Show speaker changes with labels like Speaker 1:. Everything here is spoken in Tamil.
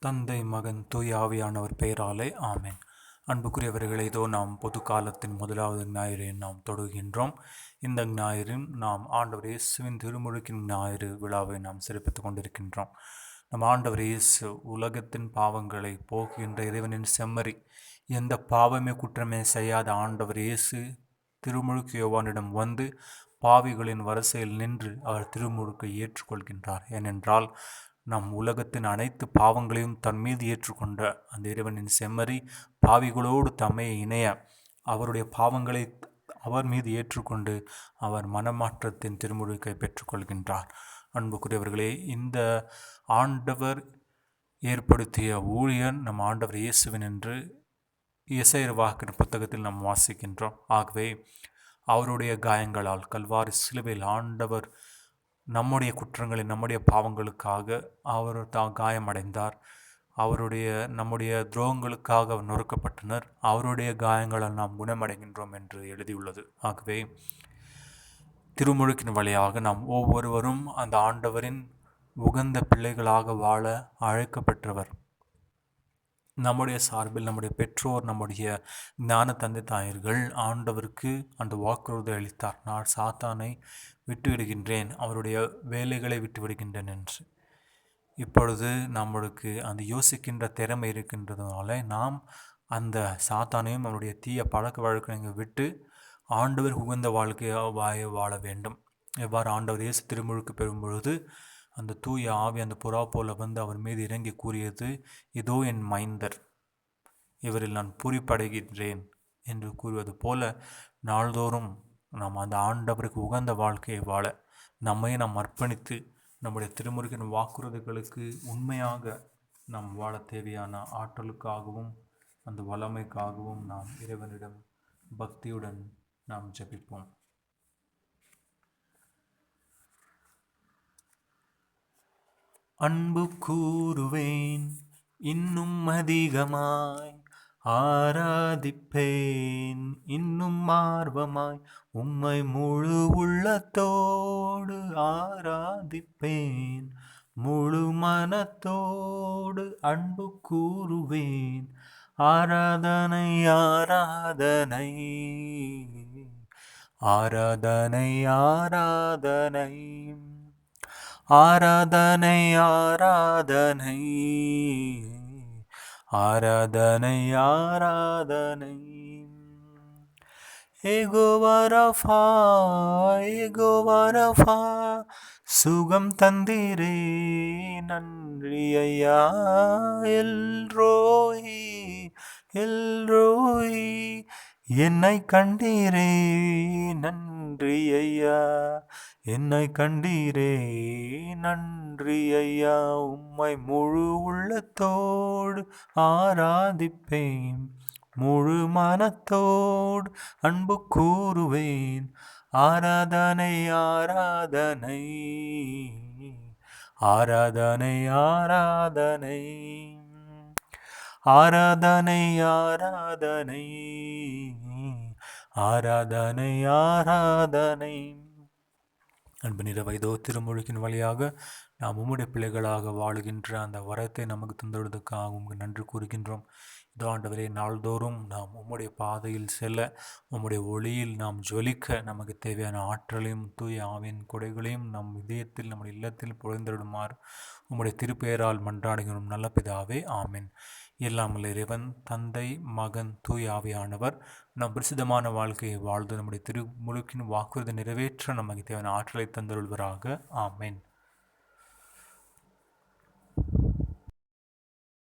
Speaker 1: தந்தை மகன் தூய ஆவியானவர் பெயராலே ஆமென். அன்புக்குரியவர்களே, இதோ நாம் பொது காலத்தின் முதலாவது ஞாயிறை நாம் தொடுகின்றோம். இந்த ஞாயிறில் நாம் ஆண்டவர் இயேசுவின் திருமுழுக்கின் ஞாயிறு விழாவை நாம் சிறப்பித்துக் கொண்டிருக்கின்றோம். நம் ஆண்டவர் இயேசு உலகத்தின் பாவங்களை போக்குகின்ற இறைவனின் செம்மறி. எந்த பாவமே குற்றமே செய்யாத ஆண்டவர் இயேசு திருமுழுக்கு யோவானிடம் வந்து பாவிகளின் வரிசையில் நின்று அவர் திருமுழுக்கை ஏற்றுக்கொள்கின்றார். ஏனென்றால் நம் உலகத்தின் அனைத்து பாவங்களையும் தன் மீது ஏற்றுக்கொண்ட அந்த இறைவனின் செம்மறி பாவிகளோடு தம்மை இணைய அவருடைய பாவங்களை அவர் மீது ஏற்றுக்கொண்டு அவர் மனமாற்றத்தின் திருமுழுக்கை பெற்றுக்கொள்கின்றார். அன்புக்குரியவர்களே, இந்த ஆண்டவர் ஏற்படுத்திய ஊழியர் நம் ஆண்டவர் இயேசுவின் என்று எசேக்கியேல் வாக்கின் புத்தகத்தில் நாம் வாசிக்கின்றோம். ஆகவே அவருடைய காயங்களால் கல்வாரி சிலுவையில் ஆண்டவர் நம்முடைய குற்றங்களை நம்முடைய பாவங்களுக்காக அவர் காயமடைந்தார். நம்முடைய துரோகங்களுக்காக அவர் நொறுக்கப்பட்டனர். அவருடைய காயங்களால் நாம் குணமடைகின்றோம் என்று எழுதியுள்ளது. ஆகவே திருமுழுக்கின் வழியாக நாம் ஒவ்வொருவரும் அந்த ஆண்டவரின் உகந்த பிள்ளைகளாக வாழ அழைக்கப்பட்டவர். நம்முடைய சார்பில் நம்முடைய பெற்றோர், நம்முடைய ஞான தந்தை தாயர்கள் ஆண்டவருக்கு அந்த வாக்குறுதி அளித்தார், நான் சாத்தானை விட்டுவிடுகின்றேன், அவருடைய வேலைகளை விட்டுவிடுகின்றேன் என்று. இப்பொழுது நம்மளுக்கு அந்த யோசிக்கின்ற திறமை இருக்கின்றதுனால நாம் அந்த சாத்தானையும் அவருடைய தீய பழக்க வழக்கங்களை விட்டு ஆண்டவர் உகந்த வாழ்க்கையை வாழ வேண்டும். எவ்வாறு ஆண்டவர் இயேசு திருமுழுக்கு பெறும் பொழுது அந்த தூய ஆவி அந்த புறா போல வந்து அவர் மீது இறங்கி கூறியது, இதோ என் மைந்தர், இவரில் நான் பூரிப்படைகின்றேன் என்று கூறுவது போல நாள்தோறும் நாம் அந்த ஆண்டவருக்கு உகந்த வாழ்க்கையை வாழ நம்மை நாம் அர்ப்பணித்து நம்முடைய திருமுருகின் வாக்குறுதிகளுக்கு உண்மையாக நாம் வாழ தேவையான ஆற்றலுக்காகவும் அந்த வல்லமைக்காகவும் நாம் இறைவனிடம் பக்தியுடன் நாம் ஜெபிப்போம். அன்பு கூறுவேன் இன்னும் அதிகமாய், ஆராதிப்பேன் இன்னும் ஆர்வமாய், உம்மை முழு உள்ளத்தோடு ஆராதிப்பேன், முழு மனத்தோடு அன்பு கூறுவேன். ஆராதனை ஆராதனை ஆராதனை ஆராதனை ஆராதனை ஆராதனை ஆராதனை ஆராதனை. யெகோவா ராஃபா, யெகோவா ராஃபா, சுகம் தந்தீரே நன்றி ஐயா. எல் ரோயி, எல் ரோயி, என்னை கண்டீரே நன்றி ஐயா, என்னை கண்டீரே நன்றி ஐயா. உம்மை முழு உள்ளத்தோடு ஆராதிப்பேன், முழு மனத்தோடு அன்பு கூறுவேன். ஆராதனை ஆராதனை ஆராதனை ஆராதனை ஆராதனை ஆராதனை ஆராதனை ஆராதனை. அன்பு நிற வயதோ திருமுழுக்கின் வழியாக நாம் உம்முடைய பிள்ளைகளாக வாழுகின்ற அந்த வரத்தை நமக்கு தந்துள்ளதுக்காக உங்களுக்கு நன்றி கூறுகின்றோம். இதோ ஆண்டவரே, நாள்தோறும் நாம் உம்முடைய பாதையில் செல்ல, உம்முடைய ஒளியில் நாம் ஜொலிக்க நமக்கு தேவையான ஆற்றலையும் தூய ஆவியின் கொடைகளையும் நம் இதயத்தில் நம்முடைய இல்லத்தில் பொழிந்திடுமாறு உம்முடைய திருப்பெயரால் மன்றாடுகிறோம் நல்ல பிதாவே, ஆமென். எல்லாமல்ல இறைவன் தந்தை மகன் தூய ஆவியானவர் நம் பிரசித்தமான வாழ்க்கையை வாழ்ந்து நம்முடைய திருமுழுக்கின் வாக்குறுதி நிறைவேற்ற நமக்கு தேவையான ஆற்றலை தந்தருள்வராக. ஆமென்.